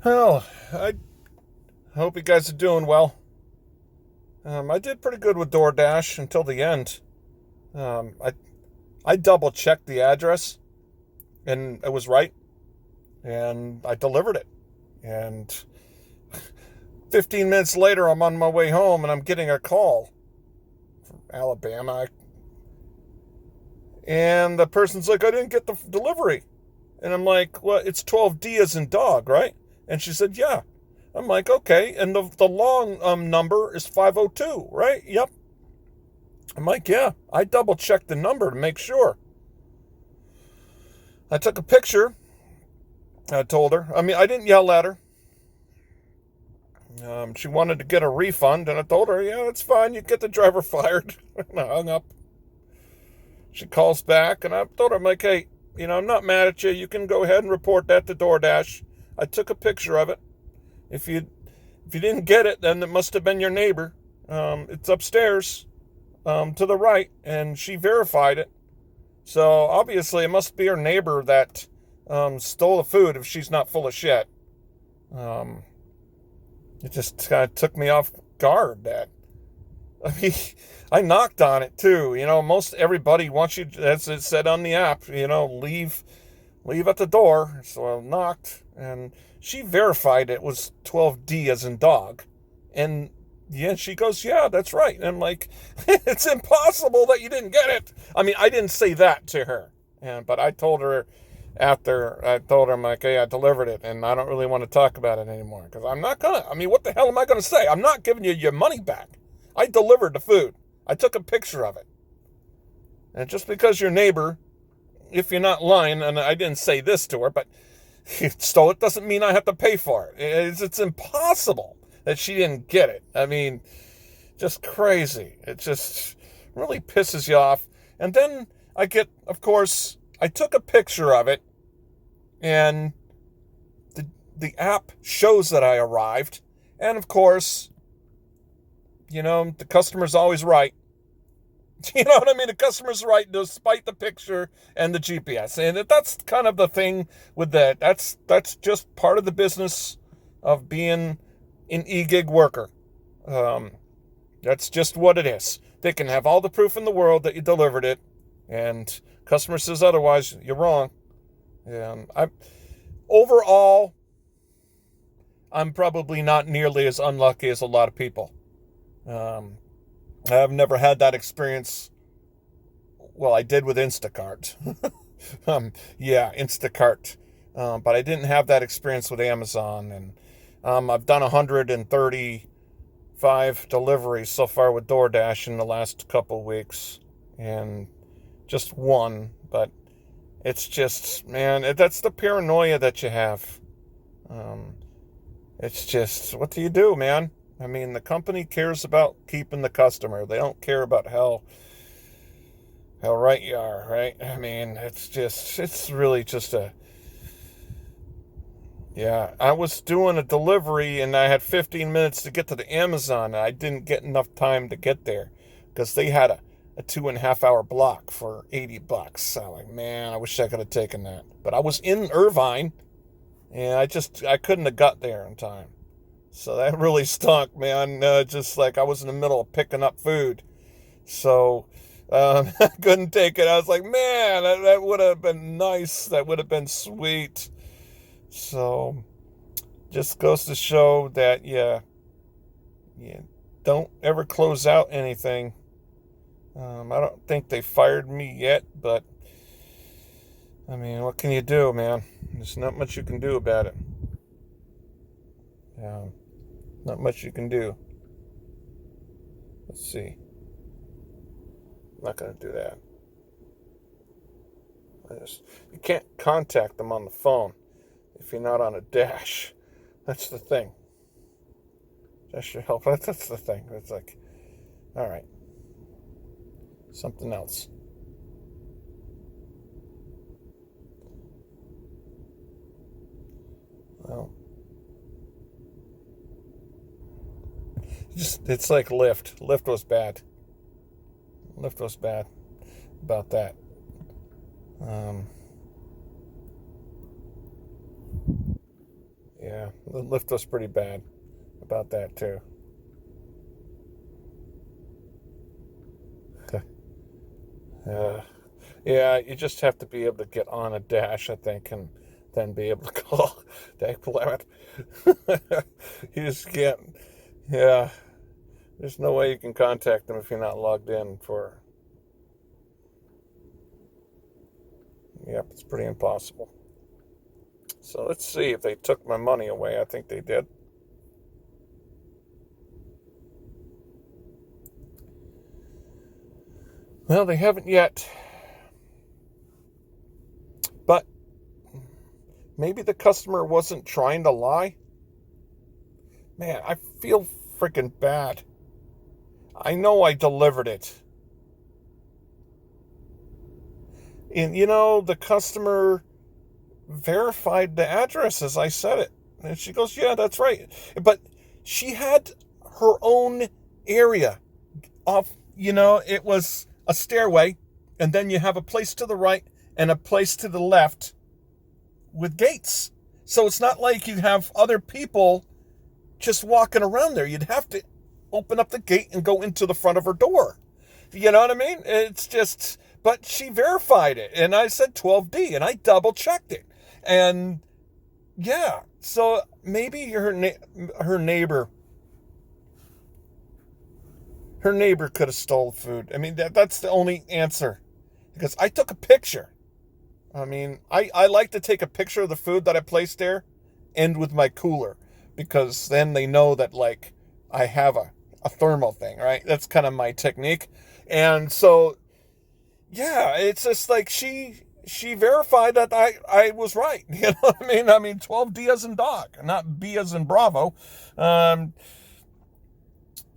Well, I hope you guys are doing well. I did pretty good with DoorDash until the end. I double checked the address and it was right, and I delivered it. And 15 minutes later, I'm on my way home and I'm getting a call from Alabama, and the person's like, "I didn't get the delivery," and I'm like, "Well, it's 12D as in dog, right?" And she said, "Yeah." I'm like, "Okay," and the long number is 502, right? Yep. I'm like, yeah, I double checked the number to make sure. I took a picture. I told her. I mean, I didn't yell at her. She wanted to get a refund, and I told her, yeah, that's fine. You get the driver fired. And I hung up. She calls back, and I told her, I'm like, hey, I'm not mad at you. You can go ahead and report that to DoorDash. I took a picture of it. If you didn't get it, then it must have been your neighbor. It's upstairs to the right, and she verified it. So obviously, it must be her neighbor that stole the food if she's not full of shit. Um, it just kind of took me off guard. That I mean, I knocked on it too. Most everybody wants you, as it said on the app, leave at the door. So I knocked, and she verified it was 12D as in dog, and yeah, she goes, yeah, that's right. And I'm like, it's impossible that you didn't get it. I mean, I didn't say that to her, but I told her after I told her, I'm like, hey, I delivered it, and I don't really want to talk about it anymore because I'm not gonna. I mean, what the hell am I gonna say? I'm not giving you your money back. I delivered the food. I took a picture of it, and just because your neighbor, if you're not lying, and I didn't say this to her, but stole it doesn't mean I have to pay for it. It's impossible that she didn't get it. I mean, just crazy. It just really pisses you off. And then of course, I took a picture of it, and the app shows that I arrived. And of course, the customer's always right. You know what I mean? The customer's right despite the picture and the GPS. And that's kind of the thing with that. That's just part of the business of being an e-gig worker. Um, that's just what it is. They can have all the proof in the world that you delivered it, and customer says otherwise, you're wrong. And overall, I'm probably not nearly as unlucky as a lot of people. Um, I've never had that experience. Well, I did with Instacart. Yeah, Instacart. But I didn't have that experience with Amazon. And I've done 135 deliveries so far with DoorDash in the last couple of weeks. And just one. But it's just, man, that's the paranoia that you have. Um, it's just, what do you do, man? I mean, the company cares about keeping the customer. They don't care about how right you are, right? I mean, it's really just yeah. I was doing a delivery and I had 15 minutes to get to the Amazon, and I didn't get enough time to get there because they had a 2.5 hour block for $80. So I'm like, man, I wish I could have taken that. But I was in Irvine, and I couldn't have got there in time. So that really stunk, man. Just like I was in the middle of picking up food. So I couldn't take it. I was like, man, that would have been nice. That would have been sweet. So just goes to show that, yeah, don't ever close out anything. I don't think they fired me yet, but I mean, what can you do, man? There's not much you can do about it. Not much you can do. Let's see. I'm not going to do that. You can't contact them on the phone if you're not on a dash. That's the thing. That should help. That's the thing. It's like, all right, something else. Well, it's like Lyft. Lyft was bad. Lyft was bad about that. Um, yeah. Yeah, the lift was pretty bad about that too. Uh, yeah, you just have to be able to get on a dash, I think, and then be able to call. Damn You just can't. Yeah, there's no way you can contact them if you're not logged in for. Yep, it's pretty impossible. So let's see if they took my money away. I think they did. Well, they haven't yet. But maybe the customer wasn't trying to lie. Man, I feel freaking bad. I know I delivered it. And the customer verified the address as I said it. And she goes, yeah, that's right. But she had her own area off, it was a stairway, and then you have a place to the right and a place to the left with gates. So it's not like you have other people just walking around there. You'd have to open up the gate and go into the front of her door. You know what I mean? It's just, but she verified it, and I said 12D, and I double checked it. And yeah, so maybe her neighbor could have stole food. I mean, that's the only answer, because I took a picture. I mean, I like to take a picture of the food that I placed there, and with my cooler, because then they know that, like, I have a thermal thing, right? That's kind of my technique. And so, yeah, it's just like she verified that I was right. You know what I mean? I mean, 12D as in dog, not B as in Bravo.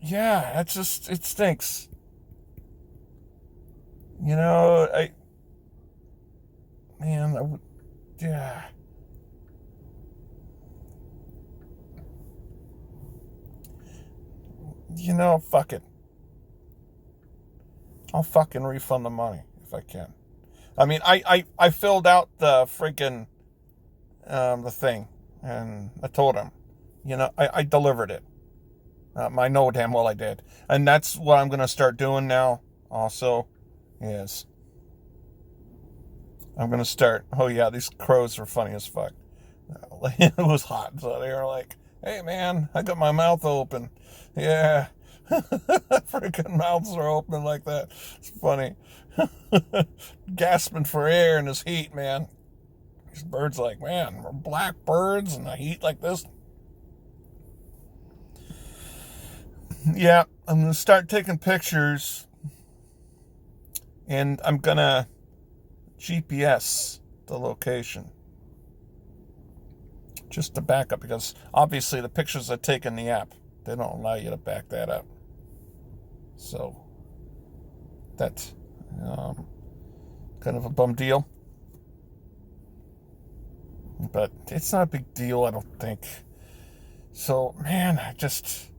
Yeah, it stinks. Yeah. Fuck it. I'll fucking refund the money if I can. I mean, I filled out the freaking, the thing, and I told him, I delivered it. I know damn well I did. And that's what I'm going to start doing now also, is I'm going to start, oh yeah, these crows are funny as fuck. It was hot, so they were like, hey man, I got my mouth open. Yeah. Freaking mouths are open like that. It's funny. Gasping for air in this heat, man. These birds like, man, we're black birds in the heat like this. Yeah, I'm going to start taking pictures, and I'm going to GPS the location just to back up, because obviously the pictures I take in the app, they don't allow you to back that up. So that's kind of a bum deal. But it's not a big deal, I don't think. So, man, I just...